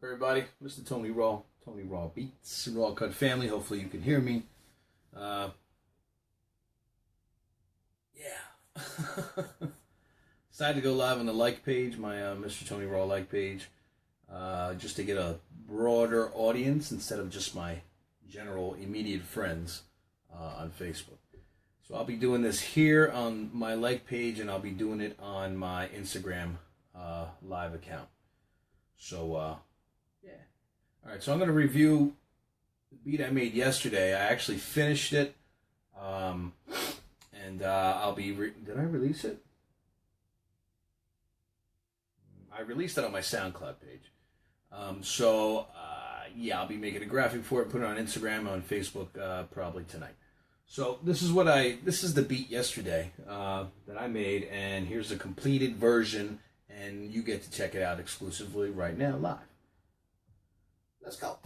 Everybody, Mr. Tony Raw Beats, Raw Cut family. Hopefully you can hear me. Yeah. Decided to go live on the like page, my Mr. Tony Raw like page, just to get a broader audience instead of just my general immediate friends on Facebook. So I'll be doing this here on my like page, and I'll be doing it on my Instagram live account. So, yeah. All right, so I'm going to review the beat I made yesterday. I actually finished it, and I'll be... Did I release it? I released it on my SoundCloud page. Yeah, I'll be making a graphic for it, put it on Instagram, on Facebook, probably tonight. So this is the beat yesterday that I made, and here's the completed version, and you get to check it out exclusively right now live. Let's go.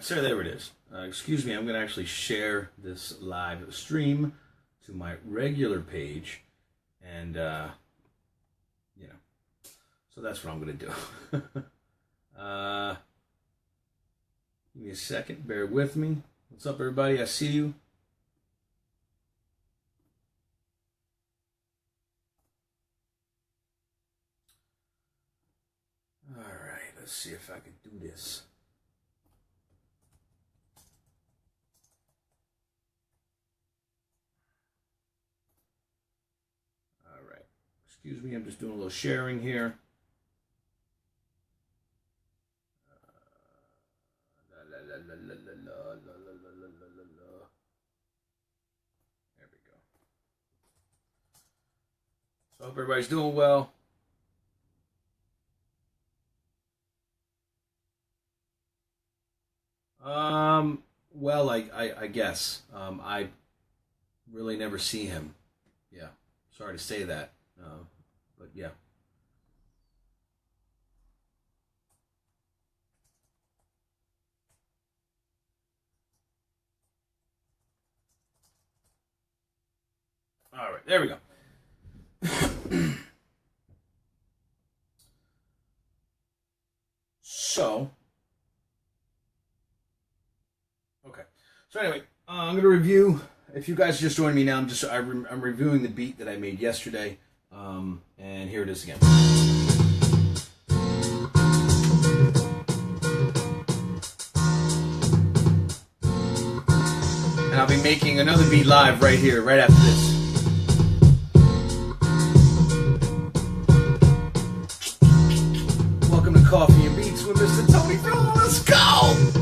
So there it is. Excuse me, I'm going to actually share this live stream to my regular page, and so that's what I'm going to do. Give me a second, bear with me. What's up, everybody? I see you. All right, let's see if I can do this. Excuse me, I'm just doing a little sharing here. There we go. So I hope everybody's doing well. Well, I guess. I really never see him. Yeah, sorry to say that. But yeah. All right, there we go. So, okay. So anyway, I'm going to review. If you guys just joined me now, I'm reviewing the beat that I made yesterday. And here it is again. And I'll be making another beat live right here, right after this. Welcome to Coffee and Beats with Mr. Tony Raw. Let's go!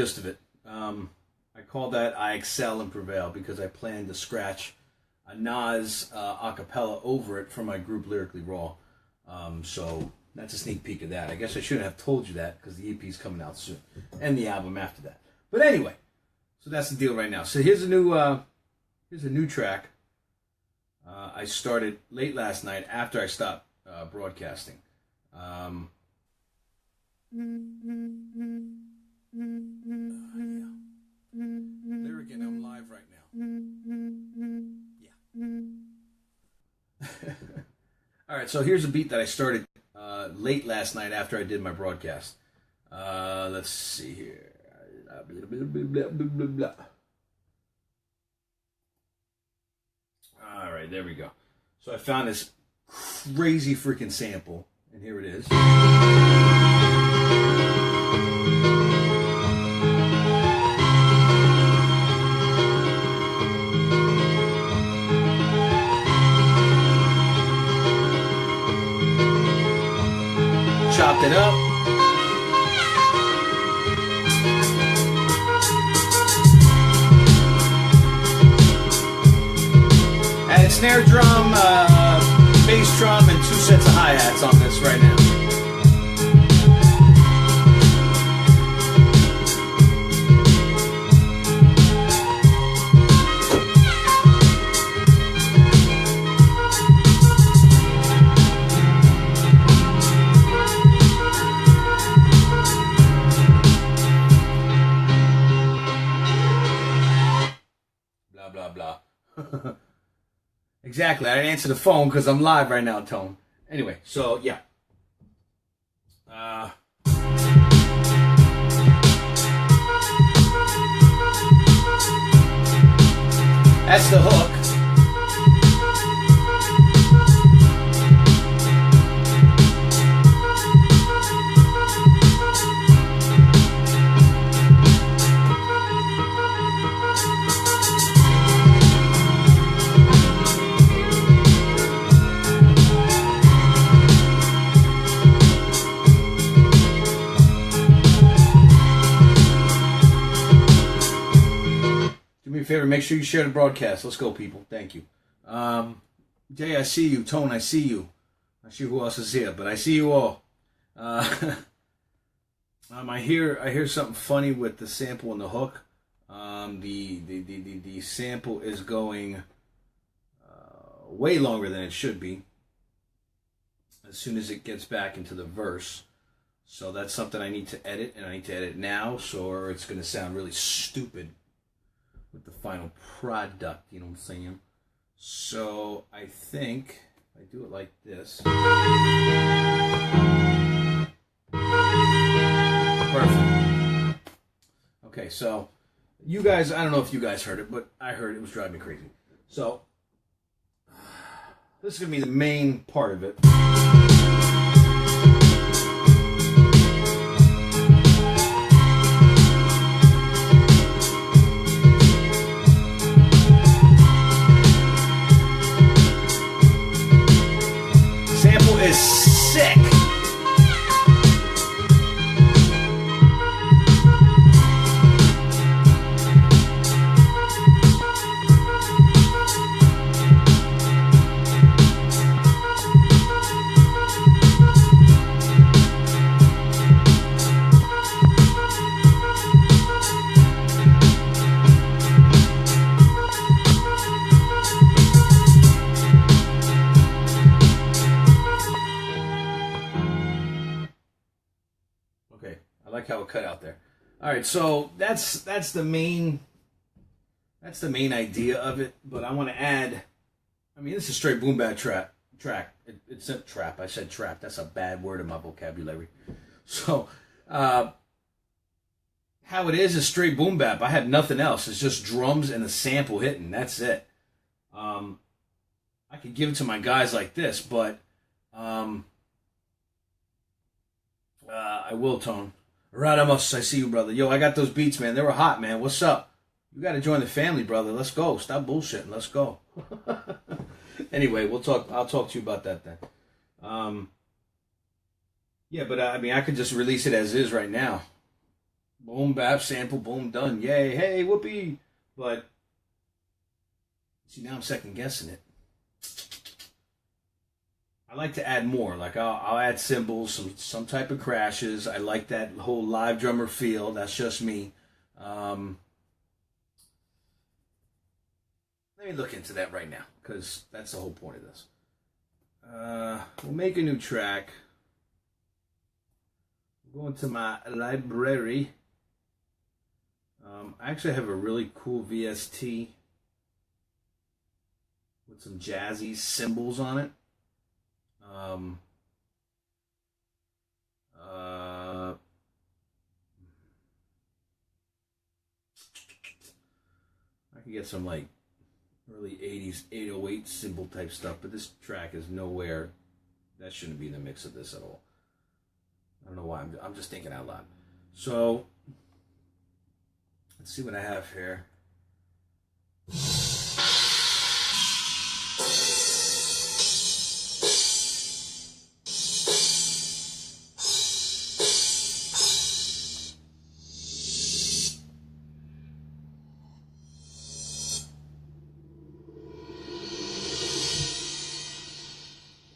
gist of it. I call that I Excel and Prevail because I plan to scratch a Nas a cappella over it for my group Lyrically Raw. So that's a sneak peek of that. I guess I shouldn't have told you that because the EP is coming out soon. And the album after that. But anyway, so that's the deal right now. So here's a new track. I started late last night after I stopped broadcasting. Yeah. Lyric, and I'm live right now. Yeah. All right, so here's a beat that I started late last night after I did my broadcast. Let's see here. All right, there we go. So I found this crazy freaking sample, and here it is. Chopped it up. Added snare drum, bass drum, and 2 sets of hi-hats on this right now. Blah, blah, blah. Exactly. I didn't answer the phone because I'm live right now, Tone. Anyway, so, yeah. That's the hook. Favor, make sure you share the broadcast. Let's go, people. Thank you. Jay, I see you. Tone, I see you. Not sure who else is here, but I see you all. I hear something funny with the sample and the hook. The sample is going way longer than it should be. As soon as it gets back into the verse, so that's something I need to edit, and I need to edit now, or it's going to sound really stupid with the final product, you know what I'm saying? So I think if I do it like this. Perfect. Okay, so you guys, I don't know if you guys heard it, but I heard it was driving me crazy. So this is going to be the main part of it. Is sick. How it cut out there. All right, so that's the main idea of it. But I want to add. I mean, this is straight boom bap track. It's a trap. I said trap. That's a bad word in my vocabulary. So how it is straight boom bap. I had nothing else. It's just drums and a sample hitting. That's it. I could give it to my guys like this, but I will, Tone. Radamus, I see you, brother. Yo, I got those beats, man. They were hot, man. What's up? You got to join the family, brother. Let's go. Stop bullshitting. Let's go. Anyway, we'll talk. I'll talk to you about that then. Yeah, but I mean, I could just release it as is right now. Boom, bap, sample, boom, done. Yay, hey, whoopee. But, see, now I'm second guessing it. I like to add more. Like, I'll add cymbals, some type of crashes. I like that whole live drummer feel. That's just me. Let me look into that right now, because that's the whole point of this. We'll make a new track. Go into my library. I actually have a really cool VST with some jazzy cymbals on it. I could get some like early 80s 808 cymbal type stuff, but this track is nowhere. That shouldn't be in the mix of this at all. I don't know why. I'm just thinking out loud. So let's see what I have here.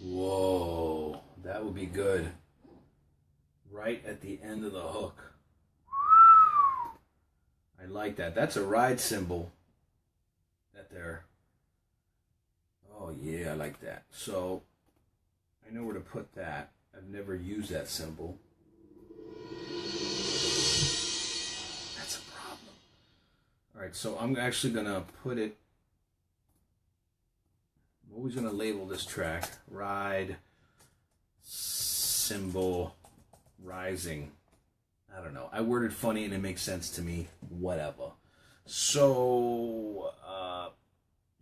Whoa, that would be good. Right at the end of the hook. I like that. That's a ride cymbal. That there. Oh yeah, I like that. So I know where to put that. I've never used that cymbal. That's a problem. Alright, so I'm actually gonna put it. I'm always gonna label this track ride cymbal rising. I don't know. I worded funny and it makes sense to me. Whatever. So,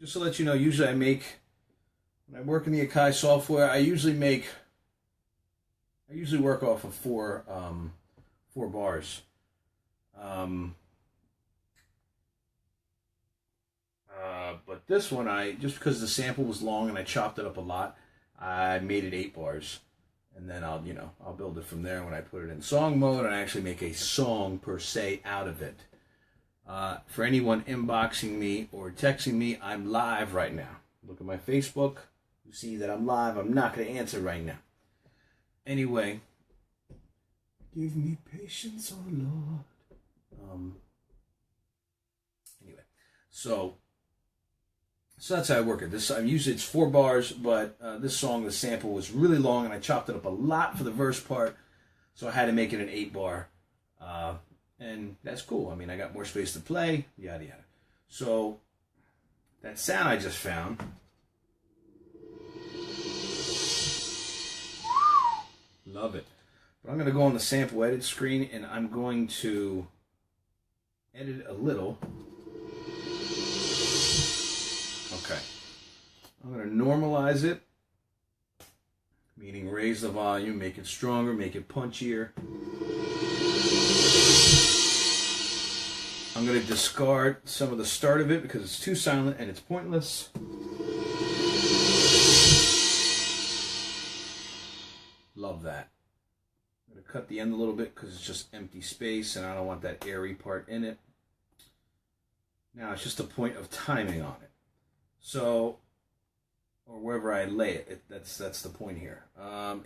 just to let you know, usually when I work in the Akai software, I usually work off of four bars. But this one, just because the sample was long and I chopped it up a lot, I made it 8 bars. And then I'll build it from there when I put it in song mode and I actually make a song per se out of it. For anyone inboxing me or texting me, I'm live right now. Look at my Facebook. You see that I'm live. I'm not going to answer right now. Anyway, give me patience, oh Lord. Anyway, so that's how I work it. Usually it's 4 bars, but this song, the sample was really long, and I chopped it up a lot for the verse part, so I had to make it an 8 bar, and that's cool. I mean, I got more space to play, yada yada. So that sound I just found, love it. But I'm going to go on the sample edit screen, and I'm going to edit a little. Okay, I'm going to normalize it, meaning raise the volume, make it stronger, make it punchier. I'm going to discard some of the start of it because it's too silent and it's pointless. Love that. I'm going to cut the end a little bit because it's just empty space and I don't want that airy part in it. Now it's just a point of timing on it. So, or wherever I lay it, that's the point here.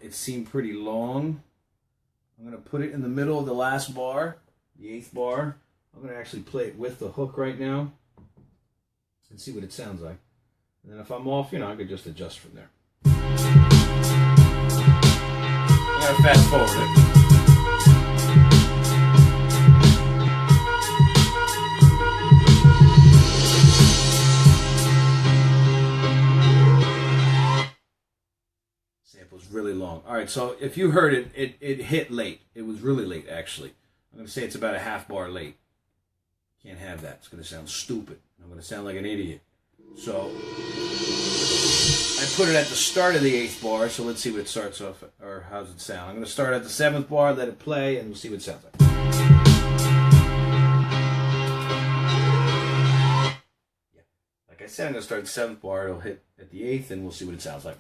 It seemed pretty long. I'm going to put it in the middle of the last bar, the 8th bar. I'm going to actually play it with the hook right now and see what it sounds like. And then if I'm off, I could just adjust from there. I'm going to fast forward it. Was really long. All right, so if you heard it, it hit late. It was really late, actually. I'm going to say it's about a half bar late. Can't have that. It's going to sound stupid. I'm going to sound like an idiot. So I put it at the start of the 8th bar, so let's see what it starts off, or how's it sound. I'm going to start at the 7th bar, let it play, and we'll see what it sounds like. Yeah, like I said, I'm going to start at the 7th bar. It'll hit at the 8th, and we'll see what it sounds like.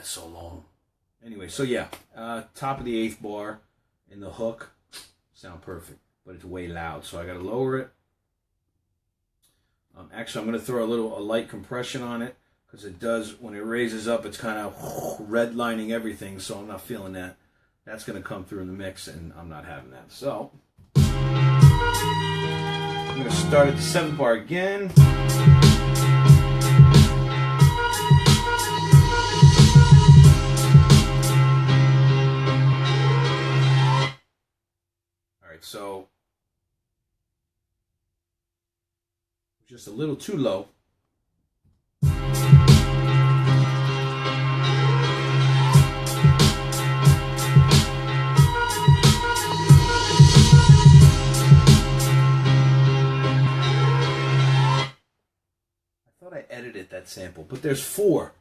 that's so long. Anyway, so yeah, top of the 8th bar in the hook, sound perfect, but it's way loud, so I gotta lower it. Actually, I'm gonna throw a light compression on it, because it does, when it raises up, it's kind of redlining everything, so I'm not feeling that. That's gonna come through in the mix, and I'm not having that. So I'm gonna start at the 7th bar again. So just a little too low. I thought I edited that sample, but there's 4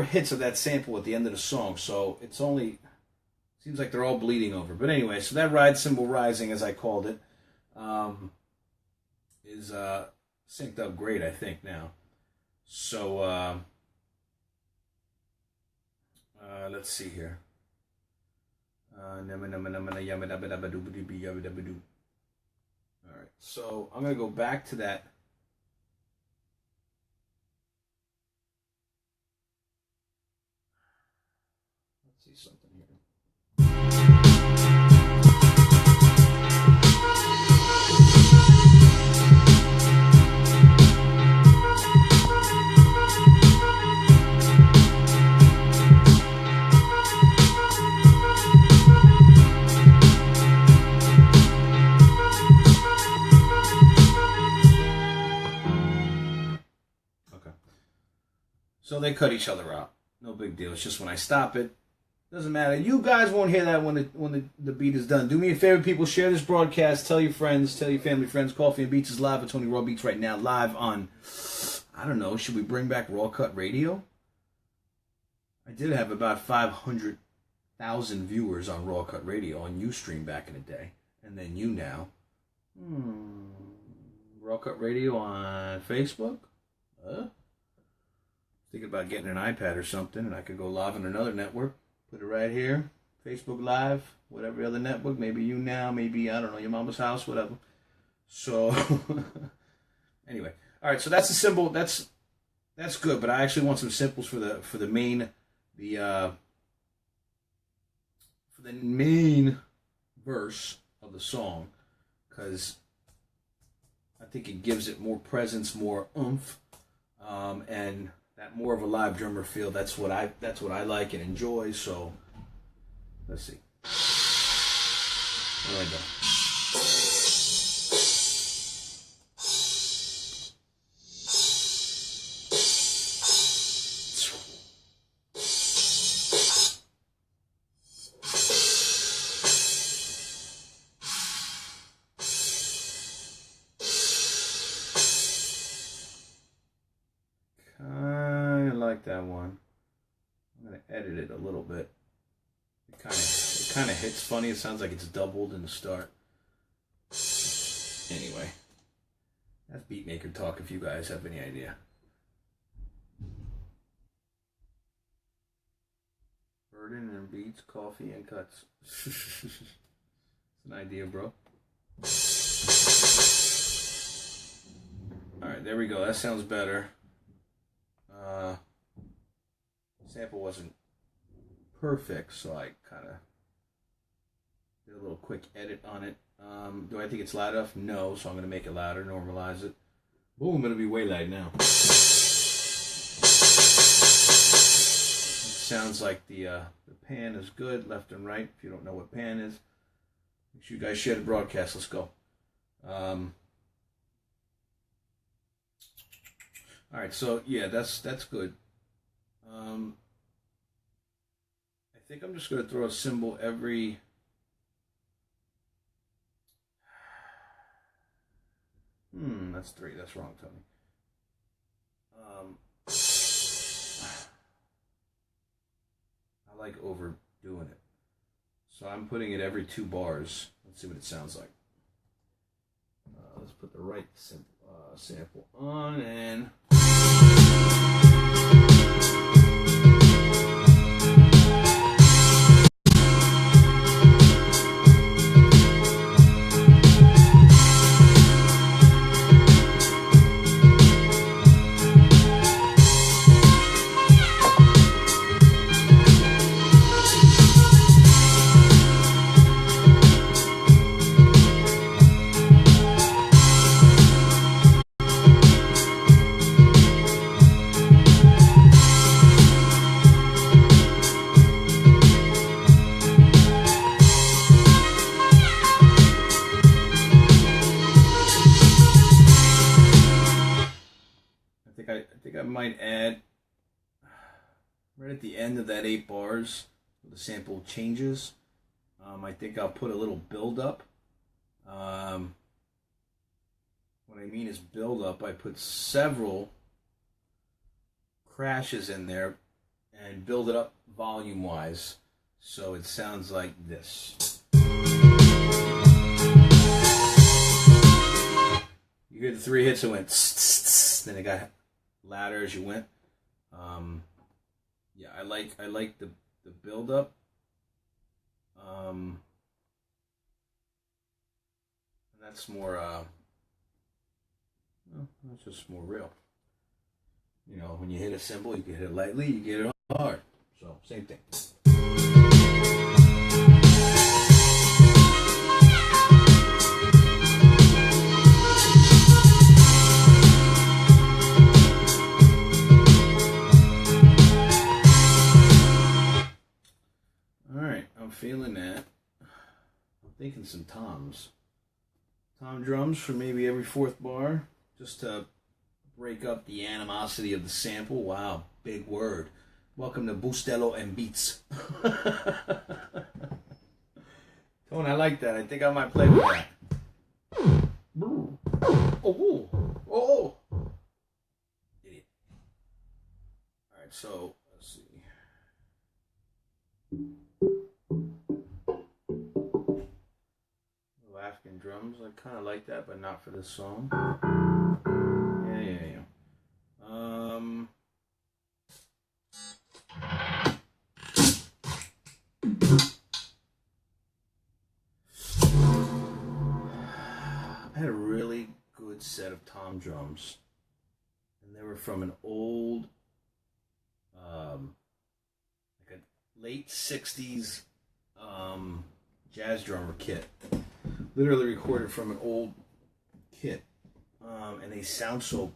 hits of that sample at the end of the song, so it's only, seems like they're all bleeding over. But anyway, so that ride cymbal rising, as I called it, is synced up great, I think, now. So, let's see here. Alright, so I'm going to go back to that. Let's see something here. So they cut each other out. No big deal. It's just when I stop it, doesn't matter. You guys won't hear that when the beat is done. Do me a favor, people. Share this broadcast. Tell your friends. Tell your family, friends. Coffee and Beats is live at Tony Raw Beats right now. Live on, I don't know, should we bring back Raw Cut Radio? I did have about 500,000 viewers on Raw Cut Radio on Ustream back in the day. And then you now. Raw Cut Radio on Facebook? Thinking about getting an iPad or something, and I could go live on another network. Put it right here. Facebook Live, whatever other network. Maybe you now, maybe, I don't know, your mama's house, whatever. So, anyway. All right, so that's the symbol. That's good, but I actually want some samples for the main verse of the song, because I think it gives it more presence, more oomph, and that more of a live drummer feel. That's what I like and enjoy. So let's see. Where do I go? That one. I'm gonna edit it a little bit. It kind of hits funny. It sounds like it's doubled in the start. Anyway, that's beatmaker talk. If you guys have any idea. Burden and beats, coffee and cuts. It's an idea, bro. All right, there we go. That sounds better. Sample wasn't perfect, so I kind of did a little quick edit on it. Do I think it's loud enough? No, so I'm going to make it louder, normalize it. Boom, it'll be way loud now. It sounds like the pan is good, left and right. If you don't know what pan is, make sure you guys share the broadcast. Let's go. All right, so yeah, that's good. I think I'm just going to throw a cymbal every... that's 3. That's wrong, Tony. I like overdoing it. So I'm putting it every 2 bars. Let's see what it sounds like. Let's put the right sample on and... might add, right at the end of that 8 bars, the sample changes, I think I'll put a little build up. What I mean is build up. I put several crashes in there and build it up volume wise, so it sounds like this. You hear the 3 hits, it went tss, tss, tss, then it got louder as you went. Yeah, I like the build up. And that's more well, that's just more real. You know, when you hit a cymbal, you can hit it lightly, you get it hard. So, same thing. Alright, I'm feeling that. I'm thinking some toms. Tom drums for maybe every 4th bar, just to break up the animosity of the sample. Wow, big word. Welcome to Bustelo and Beatz. Tone, I like that. I think I might play with that. Oh. Idiot. Alright, so, let's see. African drums, I kind of like that, but not for this song. Yeah. I had a really good set of tom drums, and they were from an old, like a late 60s jazz drummer kit. Literally recorded from an old kit, and they sound so.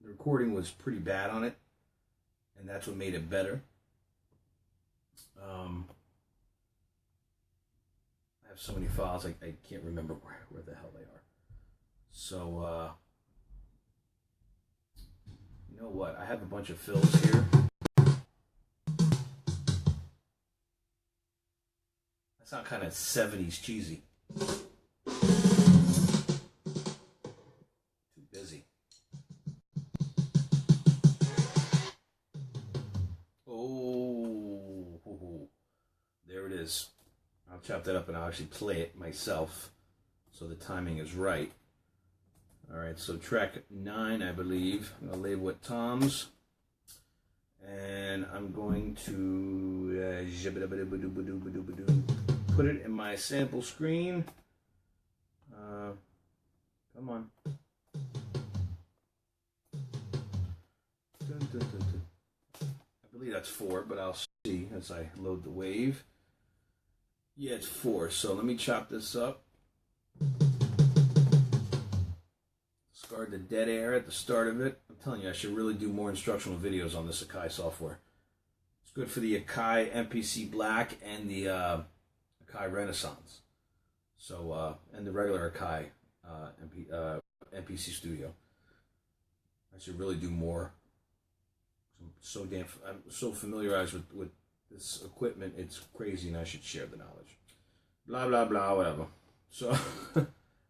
The recording was pretty bad on it, and that's what made it better. I have so many files, I can't remember where the hell they are. So, you know what? I have a bunch of fills here. That sound kind of 70s cheesy. I'll chop that up and I'll actually play it myself so the timing is right. Alright, so track 9, I believe. I'm going to label it toms. And I'm going to put it in my sample screen. Come on. I believe that's 4, but I'll see as I load the wave. Yeah, it's 4, so let me chop this up. Discard the dead air at the start of it. I'm telling you, I should really do more instructional videos on this Akai software. It's good for the Akai MPC Black and the Akai Renaissance. So, and the regular Akai MPC Studio. I should really do more. I'm so familiarized with this equipment, it's crazy, and I should share the knowledge. Blah, blah, blah, whatever. So,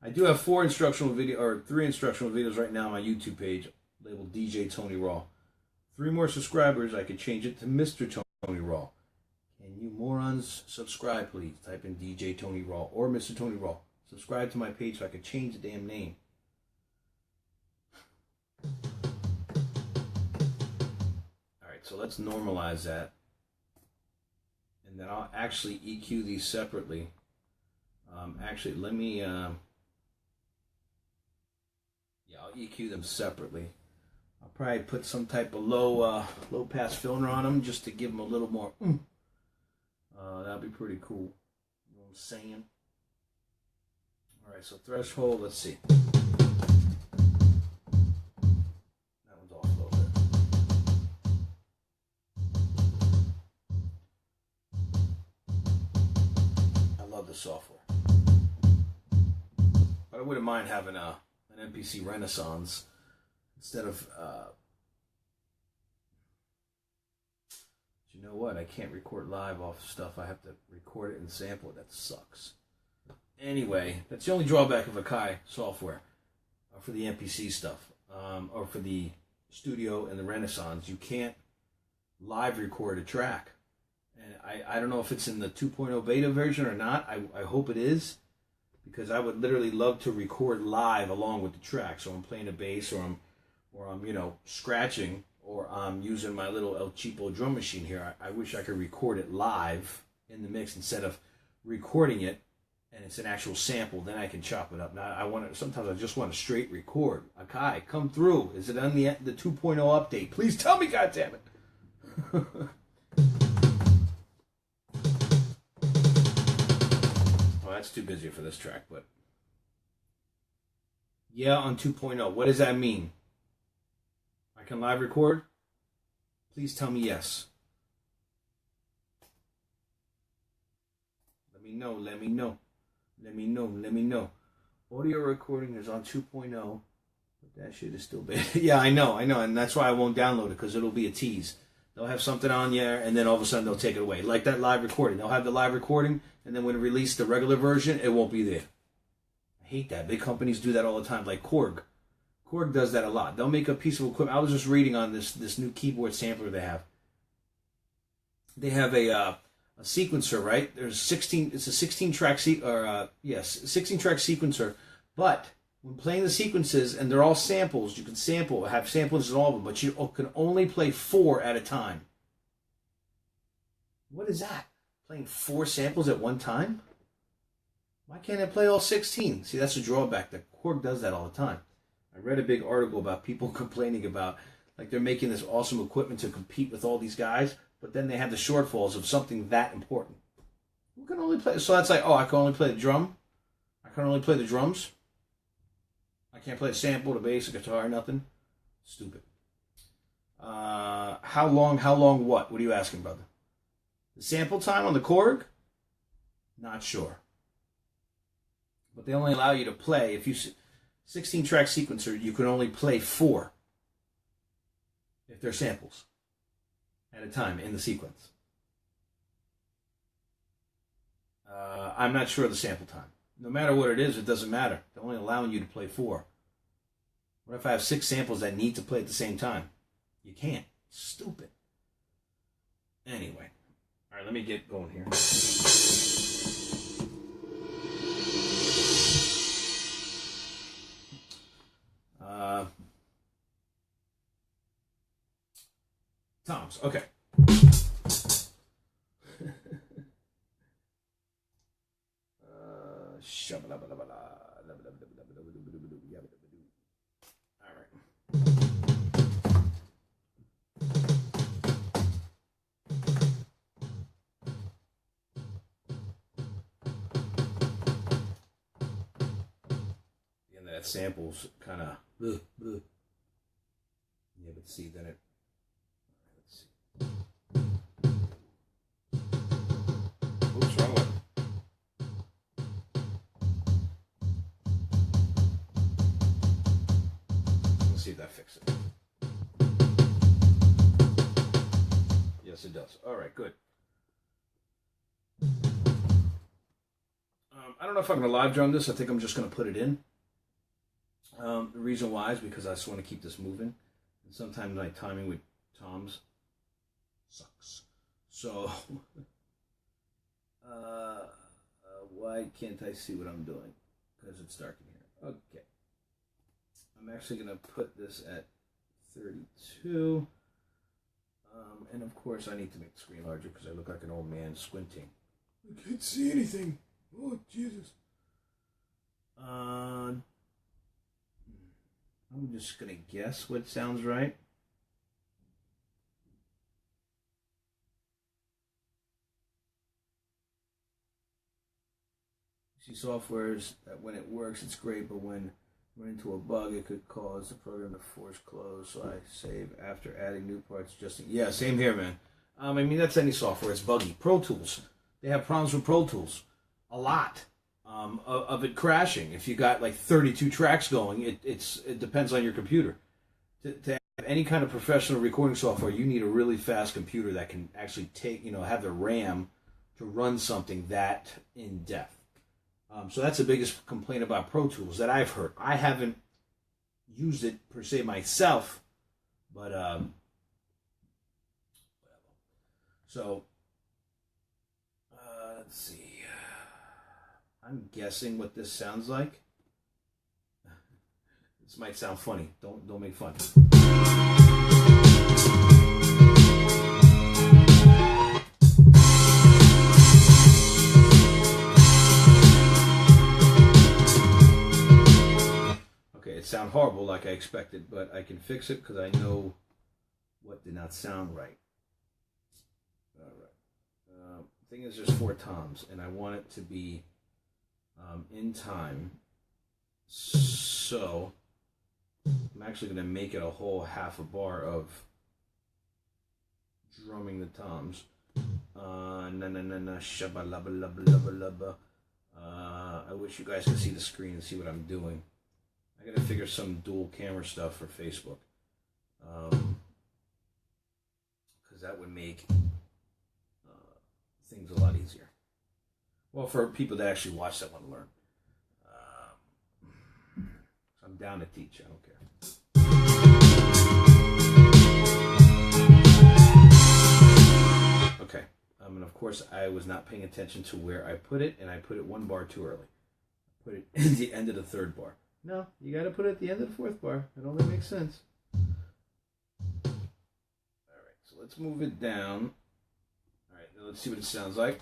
I do have 3 instructional videos right now on my YouTube page, labeled DJ Tony Raw. 3 more subscribers, I could change it to Mr. Tony Raw. Can you morons subscribe, please? Type in DJ Tony Raw or Mr. Tony Raw. Subscribe to my page so I could change the damn name. Alright, so let's normalize that. And then I'll actually EQ these separately. Actually, let me, yeah, I'll EQ them separately. I'll probably put some type of low pass filter on them just to give them a little more. That'll be pretty cool. You know what I'm saying? All right, so threshold. Let's see. That one's off a little bit. I love the software. But I wouldn't mind having an MPC Renaissance instead of know what? I can't record live off stuff. I have to record it and sample it. That sucks. Anyway, that's the only drawback of Akai software for the MPC stuff, or for the Studio and the Renaissance. You can't live record a track. And I don't know if it's in the 2.0 beta version or not. I hope it is, because I would literally love to record live along with the track. So I'm playing a bass, or I'm scratching, or I'm using my little El Cheapo drum machine here. I wish I could record it live in the mix instead of recording it and it's an actual sample. Then I can chop it up. Now sometimes I just want to straight record. Akai, come through. Is it on the 2.0 update? Please tell me, goddammit. Well, that's too busy for this track, but yeah, on 2.0. What does that mean? I can live record? Please tell me yes. Let me know. Let me know. Let me know. Let me know. Audio recording is on 2.0, but that shit is still bad. Yeah, I know. And that's why I won't download it, because it'll be a tease. They'll have something on there, and then all of a sudden they'll take it away. Like that live recording. They'll have the live recording, and then when it release the regular version, it won't be there. I hate that. Big companies do that all the time, like Korg. Korg does that a lot. They'll make a piece of equipment. I was just reading on this new keyboard sampler they have. They have a sequencer, right? There's 16. It's a 16-track 16-track sequencer. But when playing the sequences, and they're all samples, you can have samples in all of them, but you can only play 4 at a time. What is that? Playing 4 samples at one time? Why can't I play all 16? See, that's a drawback. The Korg does that all the time. I read a big article about people complaining about, like, they're making this awesome equipment to compete with all these guys, but then they have the shortfalls of something that important. Who can only play? So that's like, I can only play the drum. I can only play the drums. I can't play the sample, the bass, the guitar, nothing. Stupid. How long what? What are you asking, brother? The sample time on the Korg? Not sure. But they only allow you to play, if you 16-track sequencer, you can only play 4 if they're samples at a time in the sequence. I'm not sure of the sample time. No matter what it is, it doesn't matter. They're only allowing you to play 4. What if I have 6 samples that need to play at the same time? You can't. Stupid. Anyway. All right, let me get going here. Toms, okay. All right. The end of that sample's kind of. Yeah, but see, then it. Let's see. Oops, wrong one. Let's see if that fixes it. Yes, it does. All right, good. I don't know if I'm going to live drum this. I think I'm just going to put it in. The reason why is because I just want to keep this moving. And sometimes my timing with toms sucks. So, why can't I see what I'm doing? Because it's dark in here. Okay. I'm actually going to put this at 32. And of course, I need to make the screen larger because I look like an old man squinting. I can't see anything. Oh, Jesus. I'm just going to guess what sounds right. See, softwares that when it works, it's great, but when run into a bug, it could cause the program to force close. So I save after adding new parts. Yeah, same here, man. I mean, that's any software. It's buggy. Pro Tools. They have problems with Pro Tools. A lot. Of it crashing. If you got like 32 tracks going, it depends on your computer. To any kind of professional recording software, you need a really fast computer that can actually take, have the RAM to run something that in depth. So that's the biggest complaint about Pro Tools that I've heard. I haven't used it per se myself, but so let's see. I'm guessing what this sounds like. This might sound funny. Don't make fun. Okay, it sounds horrible like I expected, but I can fix it because I know what did not sound right. All right. Thing is, there's 4 toms, and I want it to be in time. So I'm actually going to make it a whole half a bar of drumming the toms. Na na na na shabba lubba lubba lubba lubba. I wish you guys could see the screen and see what I'm doing. I got to figure some dual camera stuff for Facebook, because that would make things a lot easier. Well, for people that actually watch that want to learn. I'm down to teach. I don't care. Okay. And of course, I was not paying attention to where I put it, and I put it 1 bar too early. I put it at the end of the 3rd bar. No, you got to put it at the end of the 4th bar. It only makes sense. All right, so let's move it down. All right, now let's see what it sounds like.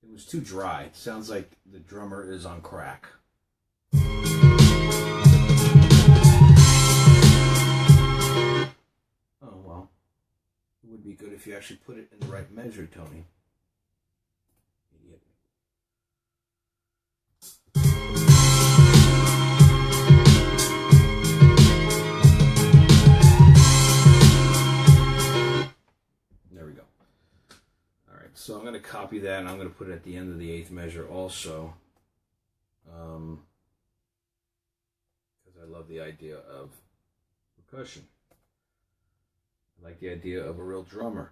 It was too dry. It sounds like the drummer is on crack. Oh, well. It would be good if you actually put it in the right measure, Tony. Idiot. There we go. All right, so I'm going to copy that, and I'm going to put it at the end of the 8th measure also, because I love the idea of percussion. I like the idea of a real drummer.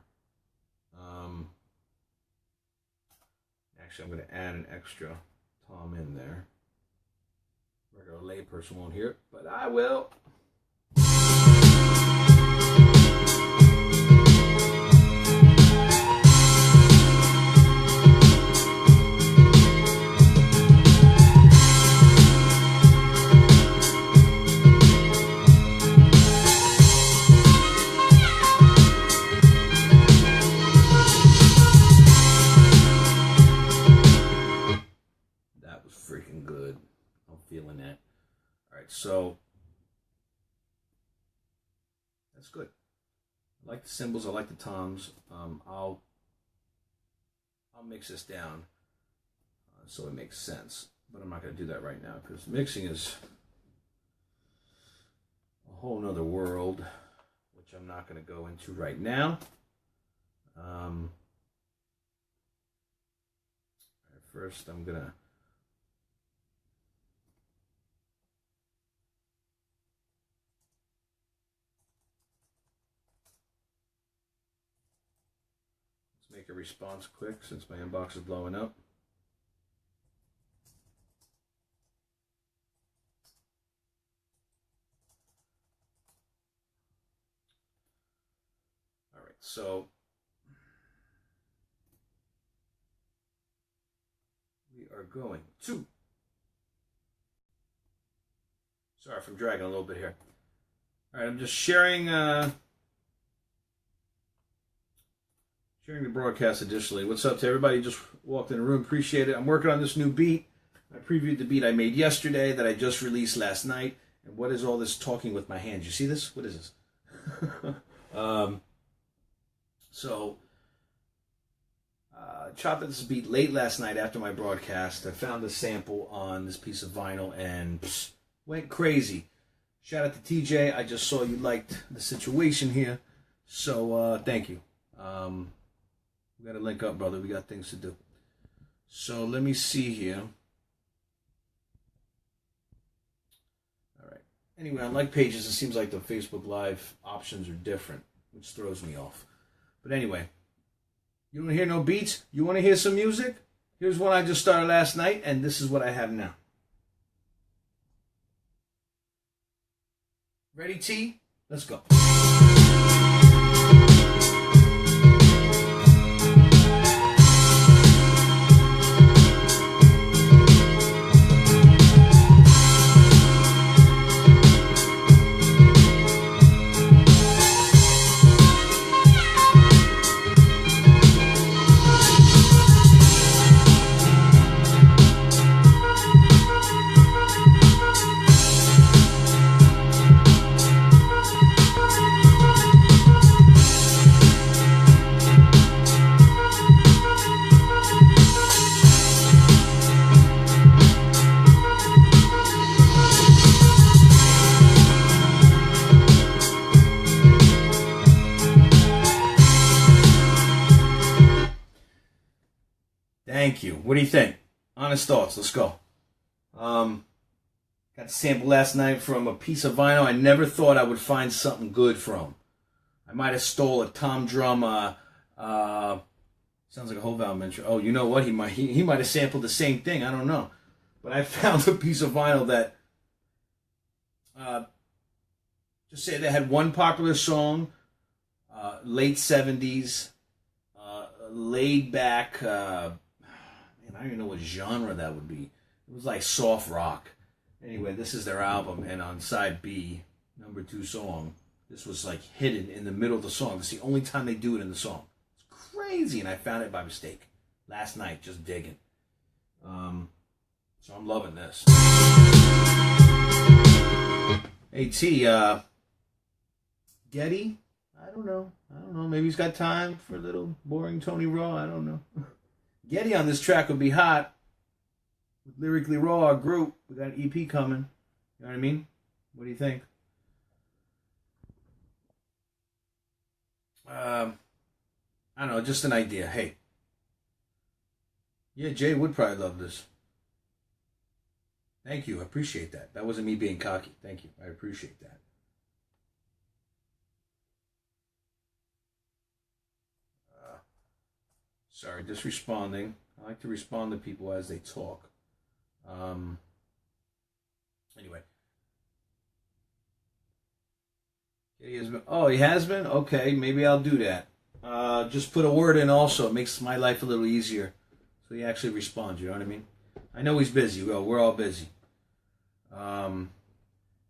Actually, I'm going to add an extra tom in there. Regular layperson won't hear it, but I will. So that's good. I like the cymbals. I like the toms. I'll mix this down so it makes sense. But I'm not going to do that right now because mixing is a whole nother world, which I'm not going to go into right now. First, I'm going to make a response quick since my inbox is blowing up. All right, so we are going to. Sorry if I'm dragging a little bit here. All right, I'm just sharing. Sharing the broadcast additionally. What's up to everybody just walked in the room? Appreciate it. I'm working on this new beat. I previewed the beat I made yesterday that I just released last night. And what is all this talking with my hands? You see this? What is this? Chopped this beat late last night after my broadcast. I found a sample on this piece of vinyl and went crazy. Shout out to TJ. I just saw you liked the situation here. So thank you. We got to link up, brother. We got things to do. So let me see here. Anyway, on like pages, it seems like the Facebook Live options are different, which throws me off. But anyway, you don't hear no beats? You want to hear some music? Here's one I just started last night, and this is what I have now. Ready, T? Let's go. Thank you. What do you think? Honest thoughts. Let's go. Got the sample last night from a piece of vinyl I never thought I would find something good from. I might have stole a Tom Drum. Sounds like a whole valve mention. Oh, you know what? He might have sampled the same thing. I don't know. But I found a piece of vinyl that just say they had one popular song, late 70s, laid back. I don't even know what genre that would be. It was like soft rock. Anyway, this is their album, and on side B, number 2 song, this was like hidden in the middle of the song. It's the only time they do it in the song. It's crazy, and I found it by mistake last night, just digging. So I'm loving this. Hey T, Getty? I don't know. Maybe he's got time for a little boring Tony Raw. I don't know. Getty on this track would be hot. With Lyrically Raw, our group, we got an EP coming. You know what I mean? What do you think? I don't know, just an idea. Hey. Yeah, Jay would probably love this. Thank you. I appreciate that. That wasn't me being cocky. Thank you. I appreciate that. Sorry, just responding. I like to respond to people as they talk. Anyway. He has been? Okay, maybe I'll do that. Just put a word in also. It makes my life a little easier. So he actually responds, you know what I mean? I know he's busy. Well, we're all busy.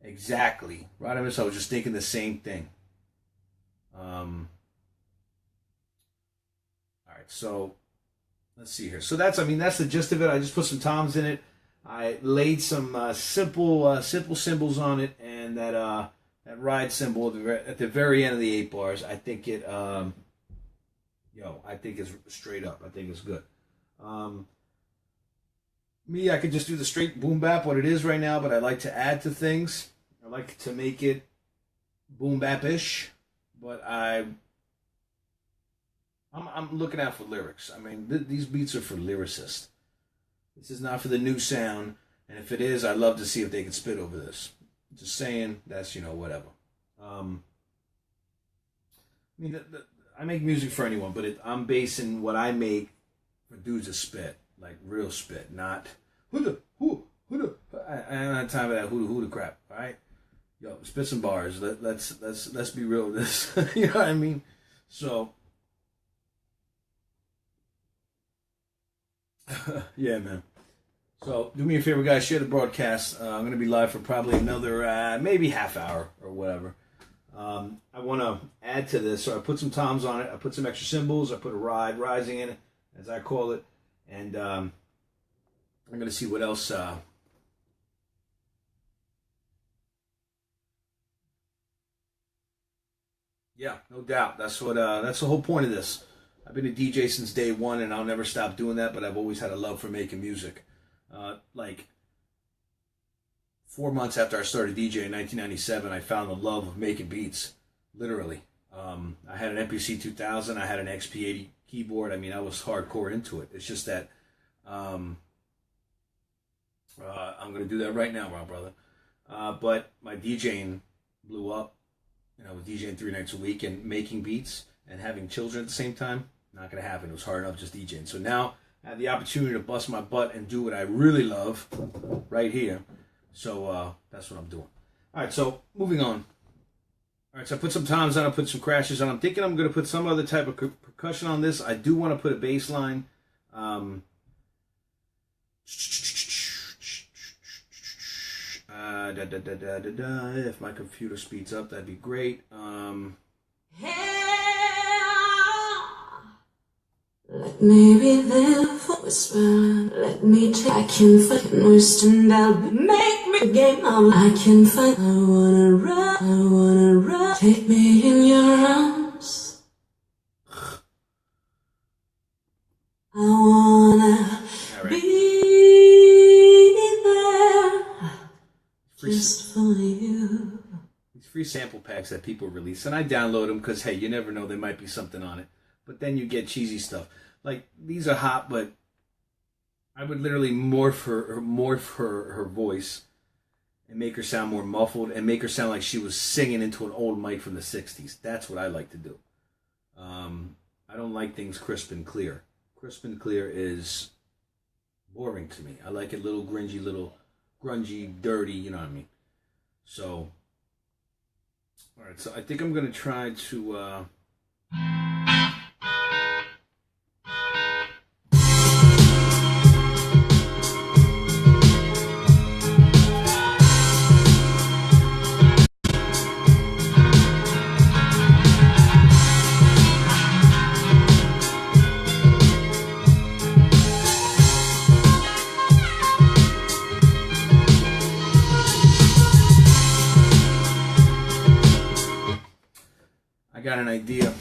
Exactly. Rodimus, I was just thinking the same thing. So let's see here. So that's the gist of it. I just put some toms in it. I laid some simple cymbals on it, and that ride cymbal at the very end of the 8 bars. I think it, I think it's straight up. I think it's good. Me, I could just do the straight boom bap, what it is right now, but I like to add to things. I like to make it boom bap-ish, but I'm looking out for lyrics. I mean, these beats are for lyricists. This is not for the new sound, and if it is, I'd love to see if they can spit over this. Just saying, that's, whatever. I make music for anyone, but I'm basing what I make for dudes to spit, like real spit, not who the. I don't have time for that who the crap. All right, yo, spit some bars. Let's be real with this. You know what I mean? So. Yeah, man. So do me a favor, guys. Share the broadcast. I'm going to be live for probably another maybe half hour or whatever. I want to add to this, so I put some toms on it. I put some extra cymbals. I put a rising in it, as I call it, and I'm going to see what else. Yeah, no doubt. That's the whole point of this. I've been a DJ since day one, and I'll never stop doing that, but I've always had a love for making music. Like 4 months after I started DJ in 1997, I found the love of making beats, literally. I had an MPC 2000, I had an XP80 keyboard. I mean, I was hardcore into it. It's just that I'm going to do that right now, my brother. But my DJing blew up. With DJing 3 nights a week and making beats and having children at the same time, not going to happen. It was hard enough just DJing. So now I have the opportunity to bust my butt and do what I really love right here. So that's what I'm doing. All right, so moving on. All right, so I put some toms on, I put some crashes on. I'm thinking I'm going to put some other type of percussion on this. I do want to put a bass line. If my computer speeds up, that'd be great. Let me be there for whisper. Let me take. I can fucking waste and I'll make me a game of. I can fight. I wanna run. Take me in your arms. I wanna be there just for you. These free sample packs that people release, and I download them because, hey, you never know, there might be something on it. But then you get cheesy stuff. Like, these are hot, but I would literally morph her voice and make her sound more muffled and make her sound like she was singing into an old mic from the 60s. That's what I like to do. I don't like things crisp and clear. Crisp and clear is boring to me. I like it little grungy, dirty, you know what I mean? So, all right, so I think I'm going to try to... I got an idea.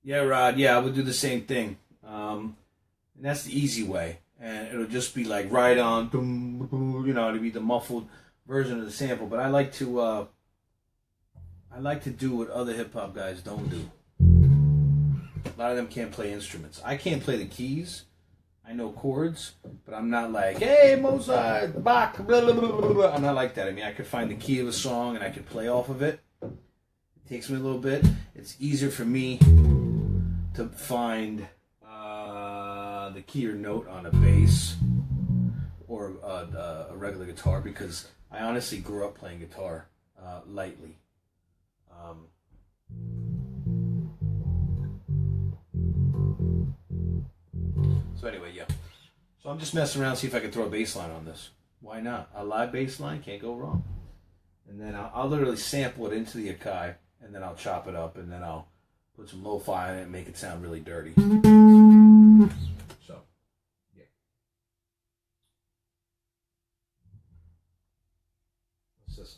Yeah, Rod. Yeah, I would do the same thing. And that's the easy way. And it'll just be like right on, you know, it'll be the muffled version of the sample. But I like to do what other hip hop guys don't do. A lot of them can't play instruments. I can't play the keys. I know chords, but I'm not like, hey, Mozart, Bach, blah, blah, blah, blah, blah. I'm not like that. I mean, I could find the key of a song and I could play off of it. It takes me a little bit. It's easier for me to find the key or note on a bass or a regular guitar because I honestly grew up playing guitar lightly. So anyway, yeah. So I'm just messing around to see if I can throw a bass line on this. Why not? A live bass line can't go wrong. And then I'll literally sample it into the Akai, and then I'll chop it up, and then I'll put some lo-fi in it and make it sound really dirty. So, yeah. What's this?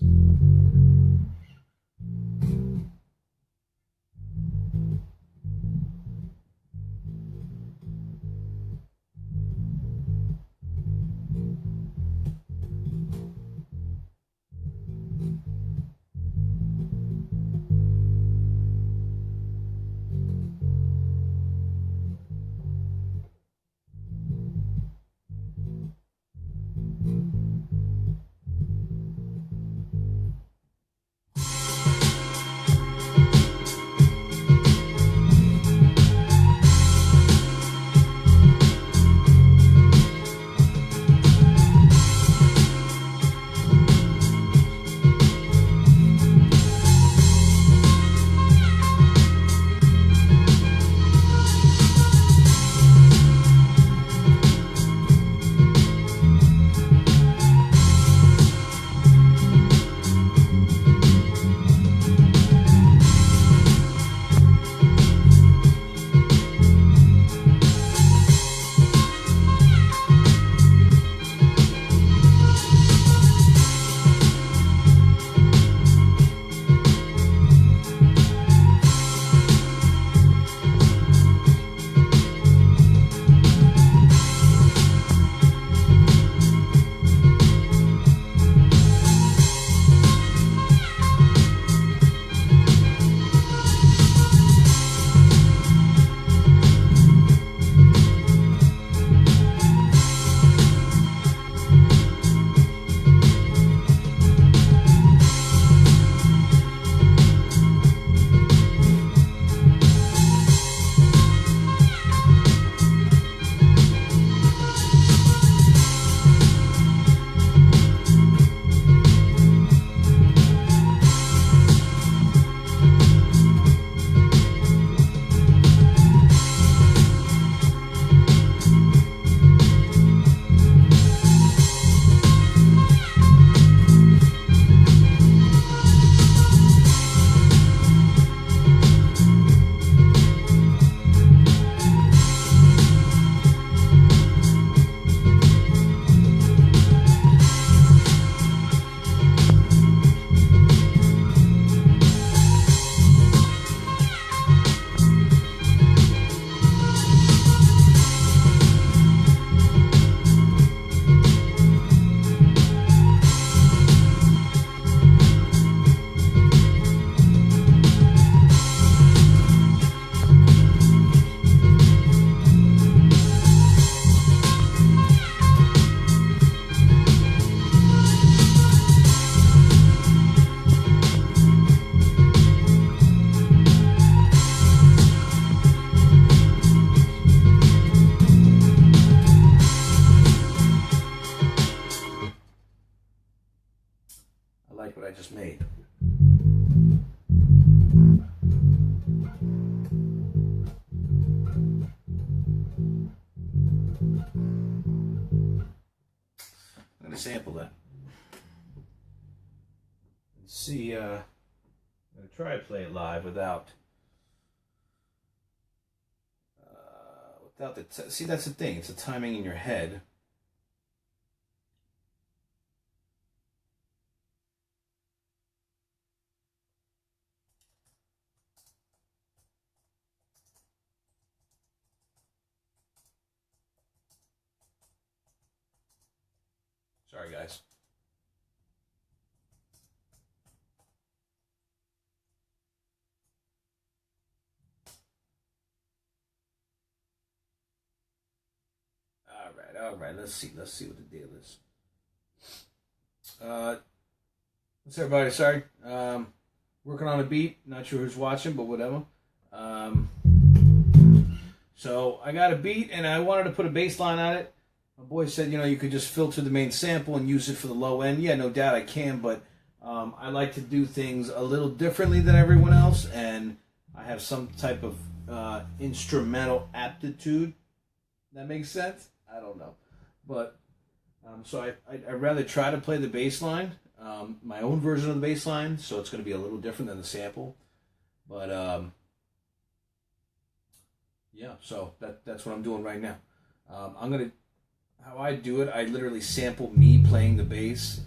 like what I just made. I'm going to sample that. And see, I'm going to try to play it live without the, see, that's the thing, it's the timing in your head. Sorry, guys. All right. Let's see what the deal is. What's everybody? Sorry. Working on a beat. Not sure who's watching, but whatever. So I got a beat, and I wanted to put a bass line on it. My boy said, you could just filter the main sample and use it for the low end. Yeah, no doubt I can, but I like to do things a little differently than everyone else, and I have some type of instrumental aptitude. That makes sense? I don't know. But, so I'd rather try to play the bass line, my own version of the bass line, so it's going to be a little different than the sample. But, yeah, so that's what I'm doing right now. How I do it, I literally sample me playing the bass,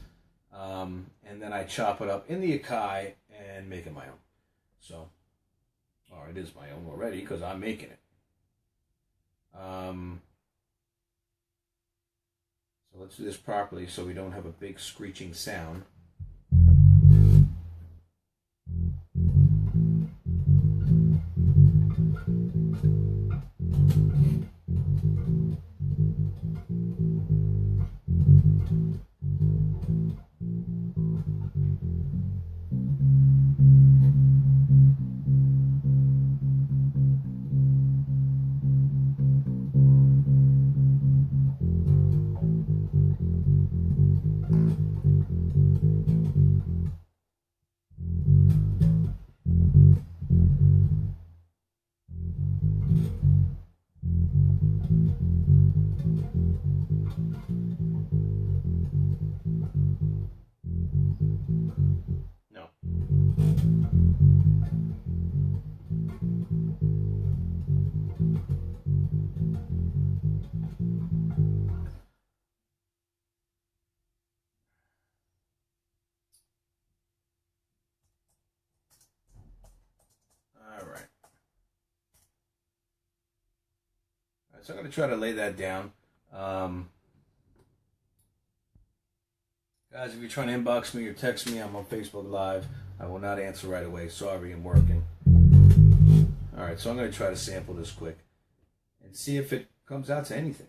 and then I chop it up in the Akai and make it my own. So, or it is my own already because I'm making it. So let's do this properly so we don't have a big screeching sound. No. All right. So I'm going to try to lay that down. Guys, if you're trying to inbox me or text me, I'm on Facebook Live. I will not answer right away. Sorry, I'm working. All right, so I'm going to try to sample this quick and see if it comes out to anything.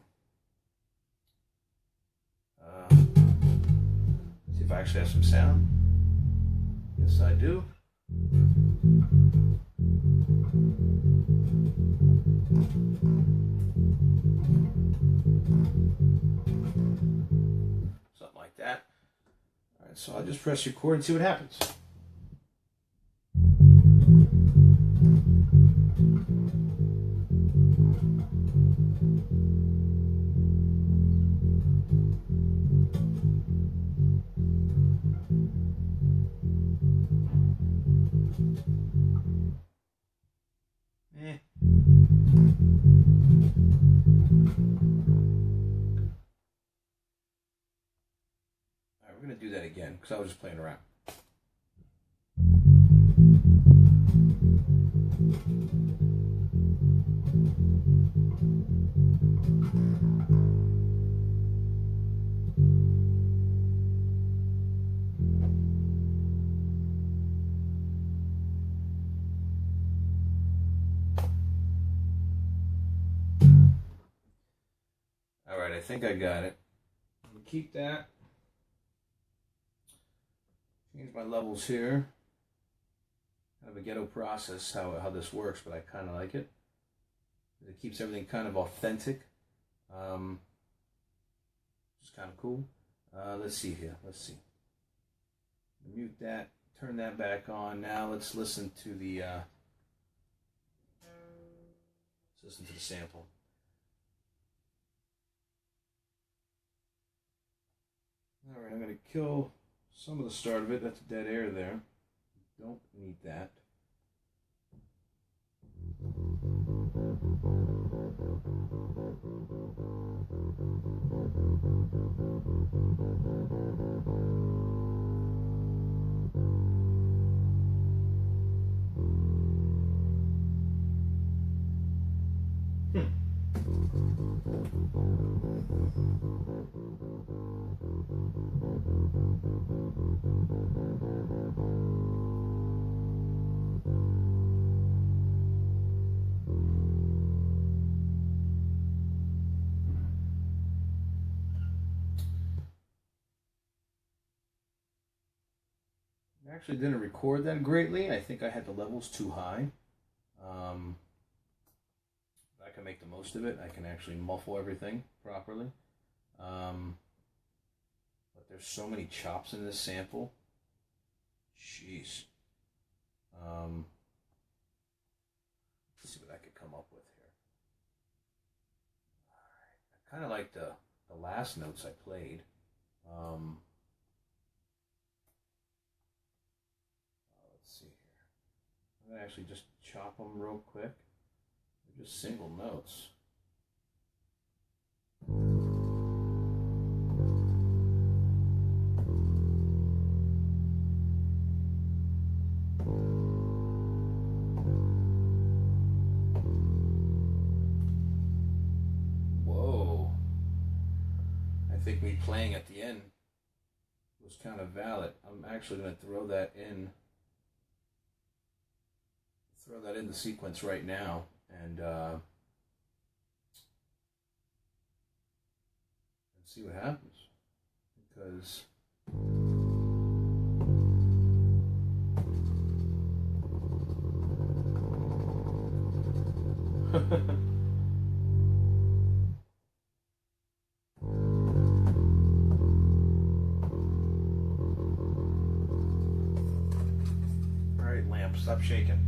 See if I actually have some sound. Yes, I do. Something like that. All right, so I'll just press record and see what happens. We're going to do that again because I was just playing around. All right, I think I got it. I'm going to keep that. Change my levels here. Kind of a ghetto process how this works, but I kind of like it. It keeps everything kind of authentic. It's kind of cool. Let's see here. Let's see. Mute that. Turn that back on. Now let's listen to the sample. All right, I'm going to kill some of the start of it. That's dead air there. Don't need that. Actually didn't record that greatly. I think I had the levels too high. I can make the most of it. I can actually muffle everything properly. But there's so many chops in this sample. Jeez. Let's see what I could come up with here. Alright. I kind of like the last notes I played. Let's see here. I'm going to actually just chop them real quick. They're just single notes. Whoa. I think me playing at the end was kind of valid. I'm actually going to throw that in the sequence right now and see what happens, because all right, lamp, stop shaking.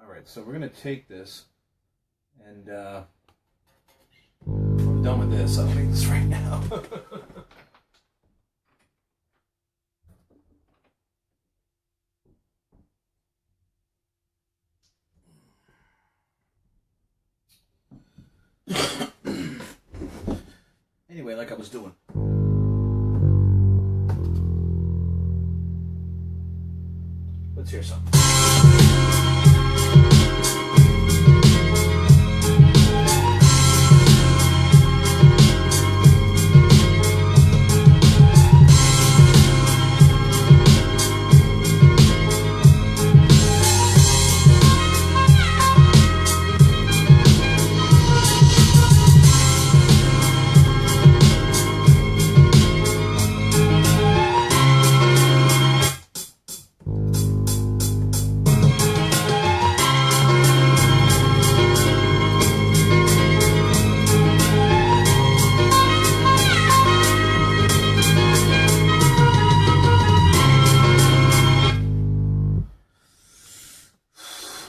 Alright, so we're going to take this, and I'm done with this. I'll make this right now. Anyway, like I was doing. Let's hear something.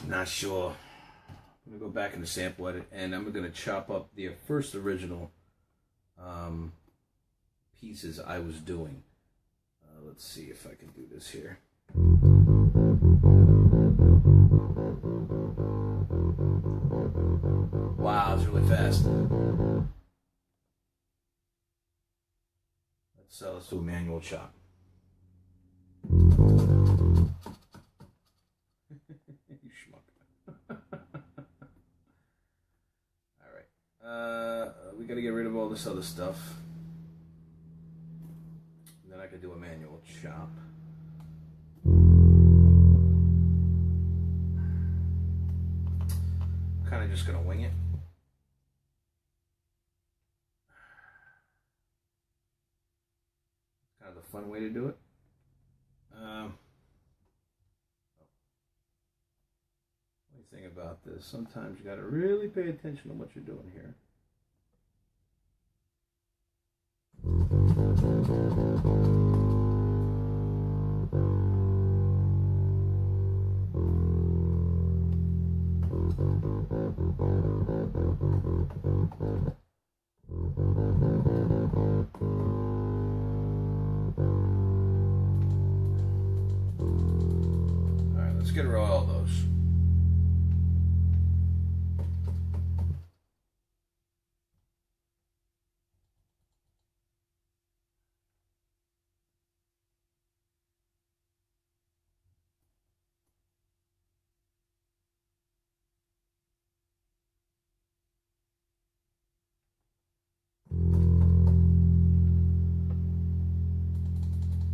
Not sure. I'm gonna go back in the sample edit, and I'm gonna chop up the first original pieces I was doing. Let's see if I can do this here. Wow, it's really fast. Let's do a manual chop. We got to get rid of all this other stuff. And then I could do a manual chop. Kind of just going to wing it. Kind of the fun way to do it. Funny thing about this, sometimes you got to really pay attention to what you're doing here. Alright, let's get rid of all those.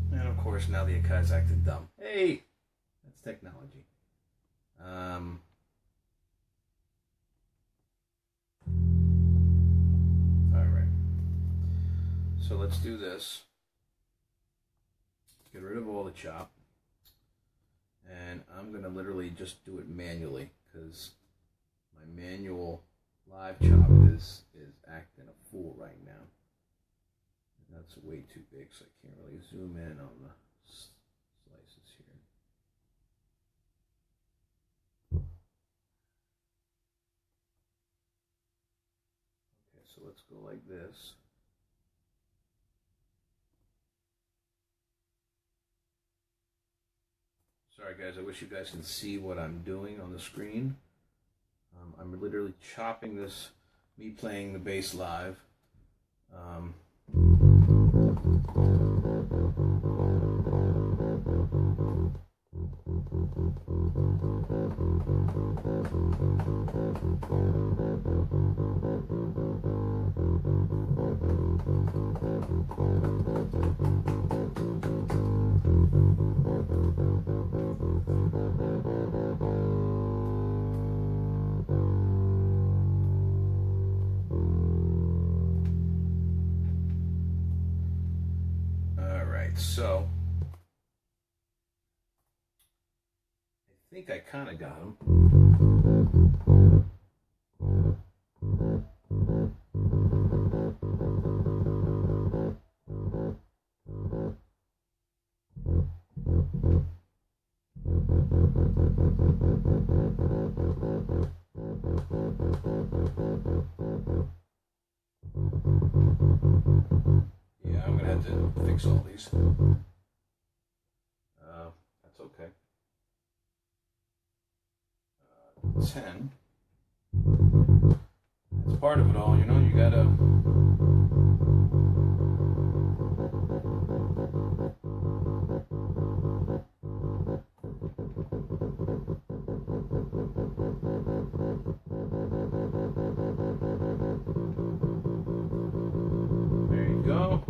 And of course, now the Akai's acting dumb. Hey, that's technology. All right. So let's do this. Get rid of all the chop, and I'm gonna literally just do it manually because my manual live chop is acting a fool right now. That's way too big, so I can't really zoom in on the slices here. Okay, so let's go like this. Sorry guys, I wish you guys can see what I'm doing on the screen. I'm literally chopping this, me playing the bass live. So, I think I kind of got him. Yeah, I'm gonna have to fix all these. That's okay. 10. That's part of it all, you know, you gotta... There you go.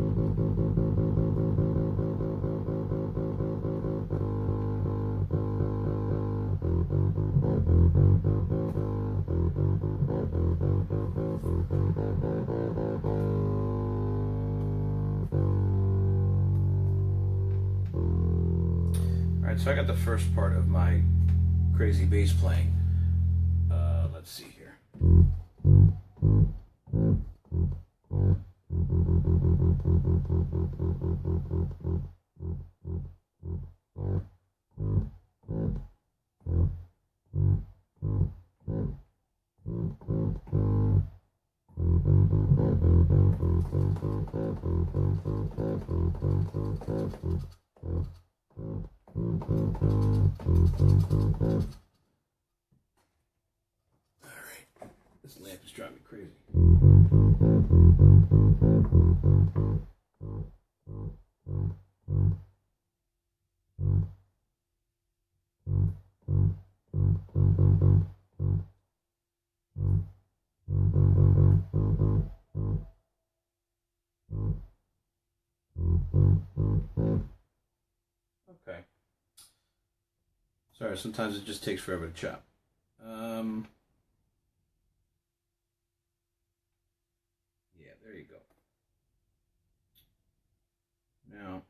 Alright, so I got the first part of my crazy bass playing. Let's see here. Alright, this lamp is driving me crazy. Okay. Sorry, sometimes it just takes forever to chop. Yeah, there you go. Now,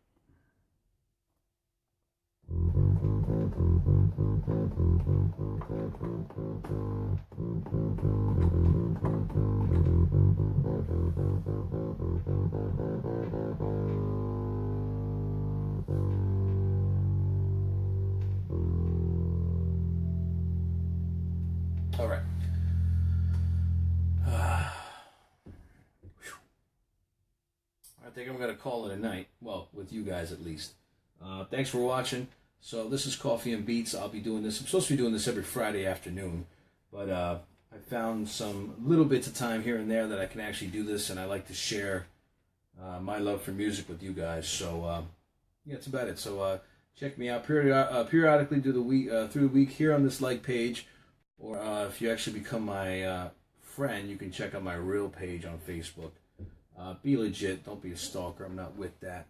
All right. I think I'm going to call it a night. Well, with you guys at least. Thanks for watching. So this is Coffee and Beats. I'll be doing this. I'm supposed to be doing this every Friday afternoon. But I found some little bits of time here and there that I can actually do this. And I like to share my love for music with you guys. So, yeah, that's about it. So check me out periodically through the week here on this like page. Or if you actually become my friend, you can check out my real page on Facebook. Be legit. Don't be a stalker. I'm not with that.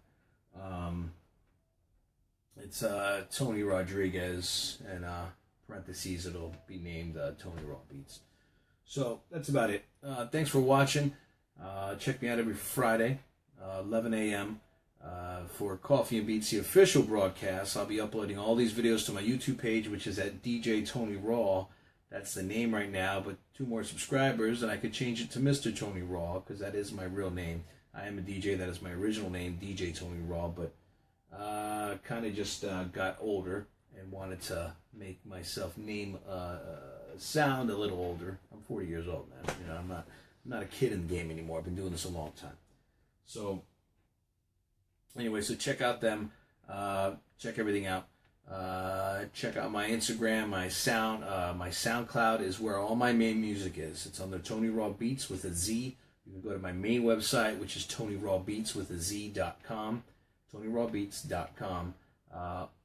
It's Tony Rodriguez, and parentheses, it'll be named Tony Raw Beats. So that's about it. Thanks for watching. Check me out every Friday, 11 a.m. For Coffee and Beats, the official broadcast. I'll be uploading all these videos to my YouTube page, which is at DJ Tony Raw. That's the name right now, but 2 more subscribers, and I could change it to Mr. Tony Raw, because that is my real name. I am a DJ. That is my original name, DJ Tony Raw, but kind of just got older and wanted to make myself name sound a little older. I'm 40 years old, man. You know, I'm not a kid in the game anymore. I've been doing this a long time. So, anyway, so check out them. Check everything out. Check out my Instagram, my SoundCloud is where all my main music is. It's under Tony Raw Beats with a Z. You can go to my main website, which is TonyRawBeats with a Z.com, TonyRawBeats.com.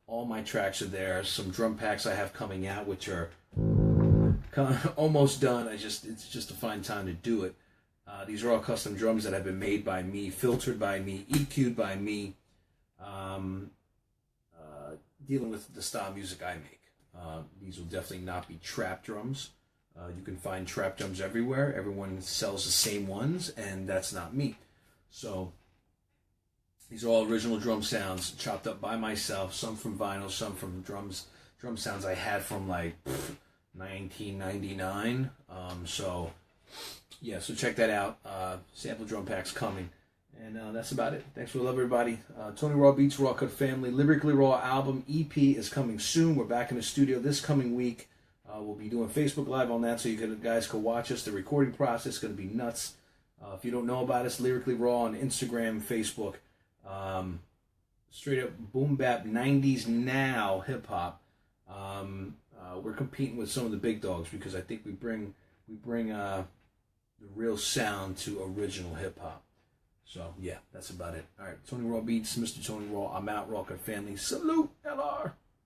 All my tracks are there. Some drum packs I have coming out, which are almost done. It's just to find time to do it. These are all custom drums that have been made by me, filtered by me, EQ'd by me. Dealing with the style music I make. These will definitely not be trap drums. You can find trap drums everywhere. Everyone sells the same ones, and that's not me. So these are all original drum sounds chopped up by myself, some from vinyl, some from drum sounds I had from like 1999. So yeah, so check that out. Sample drum packs coming. And that's about it. Thanks for the love, everybody. Tony Raw Beats, Raw Cut Family, Lyrically Raw album, EP is coming soon. We're back in the studio this coming week. We'll be doing Facebook Live on that, so you guys can watch us. The recording process is going to be nuts. If you don't know about us, Lyrically Raw on Instagram, Facebook. Straight up boom bap 90s now hip hop. We're competing with some of the big dogs because I think we bring the real sound to original hip hop. So, yeah, that's about it. All right, Tony Raw Beats, Mr. Tony Raw. I'm out, Raw Cut Family. Salute, LR.